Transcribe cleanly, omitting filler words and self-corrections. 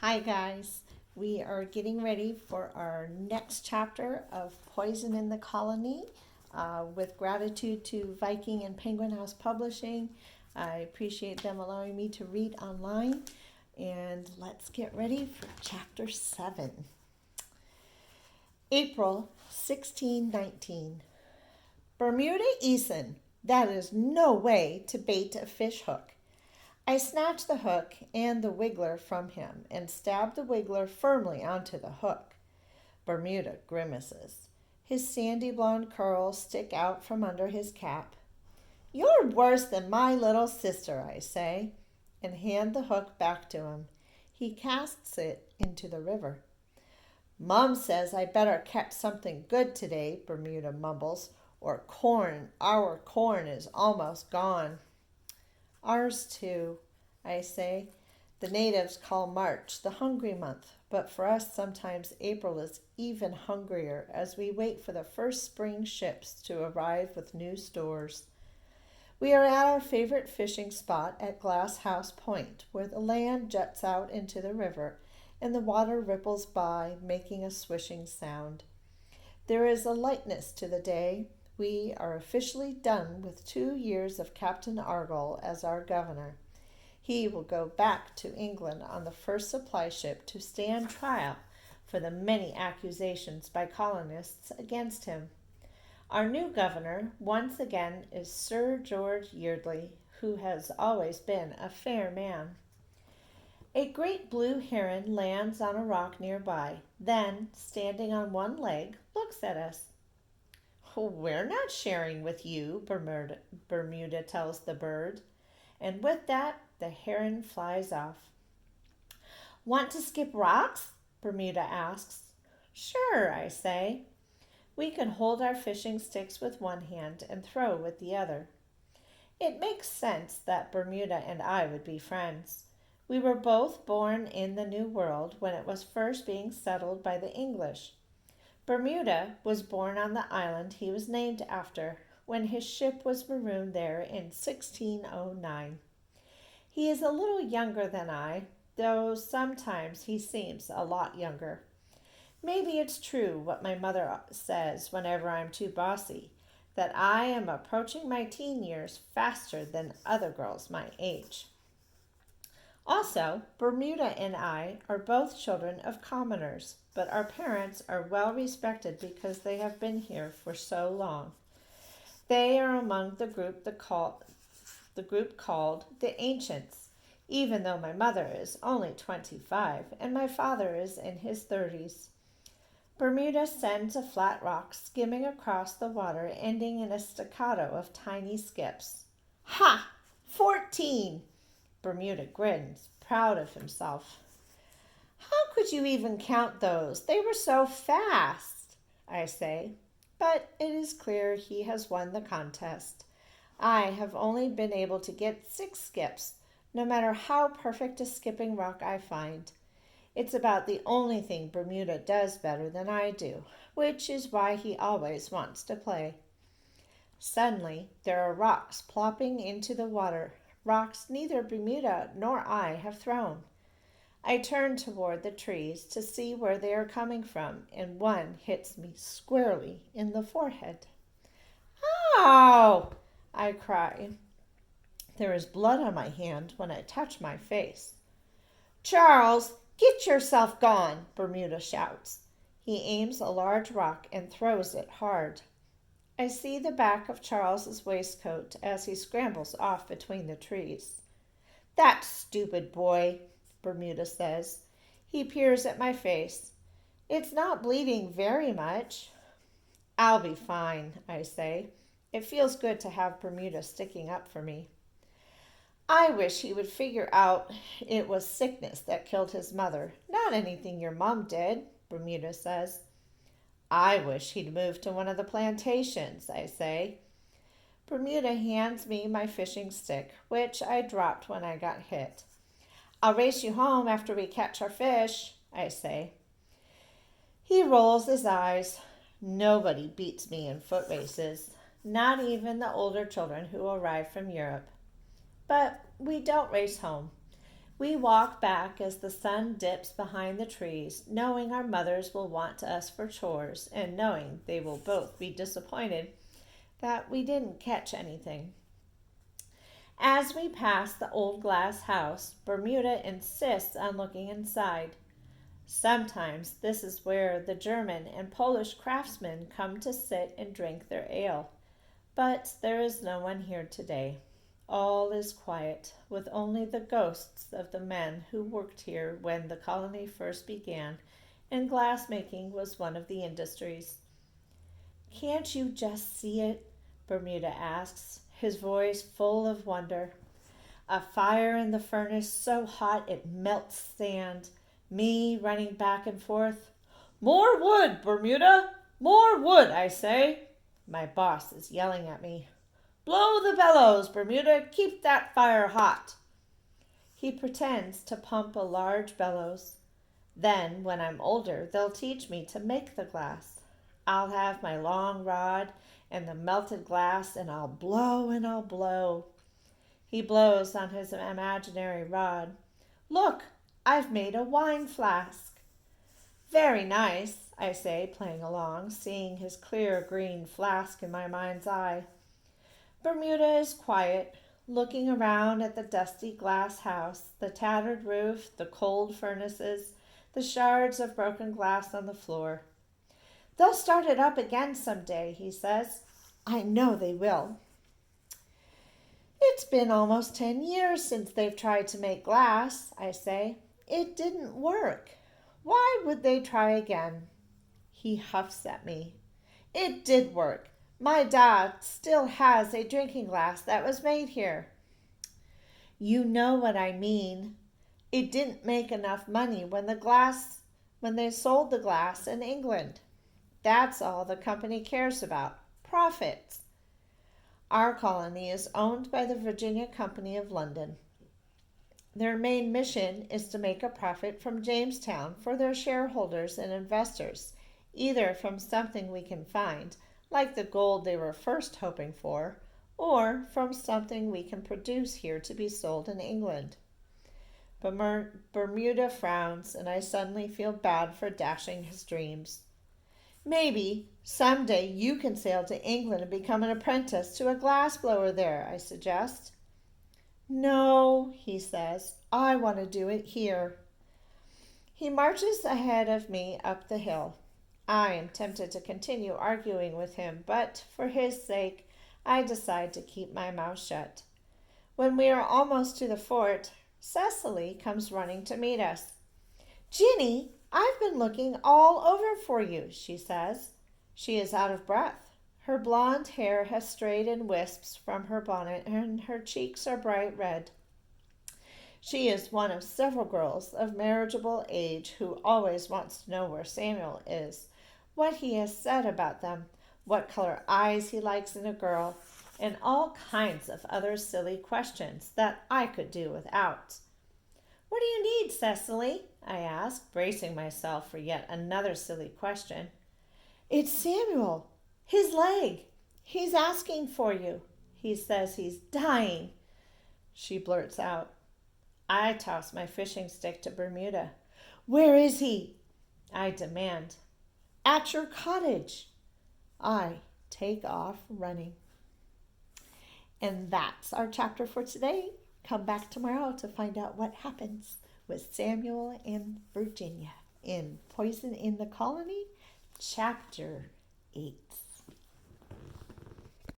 Hi, guys. We are getting ready for our next chapter of Poison in the Colony. With gratitude to Viking and Penguin House Publishing. I appreciate them allowing me to read online. And let's get ready for chapter 7. April 1619. Bermuda Eason. That is no way to bait a fish hook. I snatched the hook and the wiggler from him and stabbed the wiggler firmly onto the hook. Bermuda grimaces. His sandy blonde curls stick out from under his cap. You're worse than my little sister, I say, and hand the hook back to him. He casts it into the river. Mom says I better catch something good today, Bermuda mumbles, or our corn is almost gone. Ours too, I say. The natives call March the hungry month, but for us sometimes April is even hungrier as we wait for the first spring ships to arrive with new stores. We are at our favorite fishing spot at Glass House Point, where the land juts out into the river and the water ripples by, making a swishing sound. There is a lightness to the day. We are officially done with 2 years of Captain Argall as our governor. He will go back to England on the first supply ship to stand trial for the many accusations by colonists against him. Our new governor, once again, is Sir George Yeardley, who has always been a fair man. A great blue heron lands on a rock nearby, then, standing on one leg, looks at us. We're not sharing with you, Bermuda tells the bird. And with that, the heron flies off. Want to skip rocks? Bermuda asks. Sure, I say. We can hold our fishing sticks with one hand and throw with the other. It makes sense that Bermuda and I would be friends. We were both born in the New World when it was first being settled by the English. Bermuda was born on the island he was named after when his ship was marooned there in 1609. He is a little younger than I, though sometimes he seems a lot younger. Maybe it's true what my mother says whenever I'm too bossy, that I am approaching my teen years faster than other girls my age. Also, Bermuda and I are both children of commoners, but our parents are well respected because they have been here for so long. They are among the group called the Ancients, even though my mother is only 25 and my father is in his 30s. Bermuda sends a flat rock skimming across the water, ending in a staccato of tiny skips. Ha! 14! Bermuda grins, proud of himself. How could you even count those? They were so fast, I say. But it is clear he has won the contest. I have only been able to get 6 skips, no matter how perfect a skipping rock I find. It's about the only thing Bermuda does better than I do, which is why he always wants to play. Suddenly, there are rocks plopping into the water, rocks neither Bermuda nor I have thrown. I turn toward the trees to see where they are coming from, and one hits me squarely in the forehead. Ow! I cry. There is blood on my hand when I touch my face. Charles, get yourself gone, Bermuda shouts. He aims a large rock and throws it hard. I see the back of Charles's waistcoat as he scrambles off between the trees. That stupid boy, Bermuda says. He peers at my face. It's not bleeding very much. I'll be fine, I say. It feels good to have Bermuda sticking up for me. I wish he would figure out it was sickness that killed his mother, not anything your mom did, Bermuda says. I wish he'd moved to one of the plantations, I say. Bermuda hands me my fishing stick, which I dropped when I got hit. I'll race you home after we catch our fish, I say. He rolls his eyes. Nobody beats me in foot races, not even the older children who arrive from Europe. But we don't race home. We walk back as the sun dips behind the trees, knowing our mothers will want us for chores and knowing they will both be disappointed that we didn't catch anything. As we pass the old glass house, Bermuda insists on looking inside. Sometimes this is where the German and Polish craftsmen come to sit and drink their ale. But there is no one here today. All is quiet, with only the ghosts of the men who worked here when the colony first began and glassmaking was one of the industries. Can't you just see it? Bermuda asks, his voice full of wonder. A fire in the furnace so hot it melts sand. Me running back and forth. More wood, Bermuda! More wood, I say! My boss is yelling at me. Blow the bellows, Bermuda! Keep that fire hot! He pretends to pump a large bellows. Then, when I'm older, they'll teach me to make the glass. I'll have my long rod and the melted glass, and I'll blow and I'll blow. He blows on his imaginary rod. Look, I've made a wine flask. Very nice, I say, playing along, seeing his clear green flask in my mind's eye. Bermuda is quiet, looking around at the dusty glass house, the tattered roof, the cold furnaces, the shards of broken glass on the floor. They'll start it up again someday, he says. I know they will. It's been almost 10 years since they've tried to make glass, I say. It didn't work. Why would they try again? He huffs at me. It did work. My dad still has a drinking glass that was made here. You know what I mean. It didn't make enough money when they sold the glass in England. That's all the company cares about. Profits. Our colony is owned by the Virginia Company of London. Their main mission is to make a profit from Jamestown for their shareholders and investors, either from something we can find, like the gold they were first hoping for, or from something we can produce here to be sold in England. Bermuda frowns, and I suddenly feel bad for dashing his dreams. Maybe someday you can sail to England and become an apprentice to a glassblower there, I suggest. No, he says, I want to do it here. He marches ahead of me up the hill. I am tempted to continue arguing with him, but for his sake, I decide to keep my mouth shut. When we are almost to the fort, Cecily comes running to meet us. Ginny, I've been looking all over for you, she says. She is out of breath. Her blonde hair has strayed in wisps from her bonnet, and her cheeks are bright red. She is one of several girls of marriageable age who always wants to know where Samuel is, what he has said about them, what color eyes he likes in a girl, and all kinds of other silly questions that I could do without. What do you need, Cecily? I ask, bracing myself for yet another silly question. It's Samuel. His leg. He's asking for you. He says he's dying. She blurts out. I toss my fishing stick to Bermuda. Where is he? I demand. At your cottage. I take off running. And that's our chapter for today. Come back tomorrow to find out what happens with Samuel and Virginia in Poison in the Colony, Chapter 8.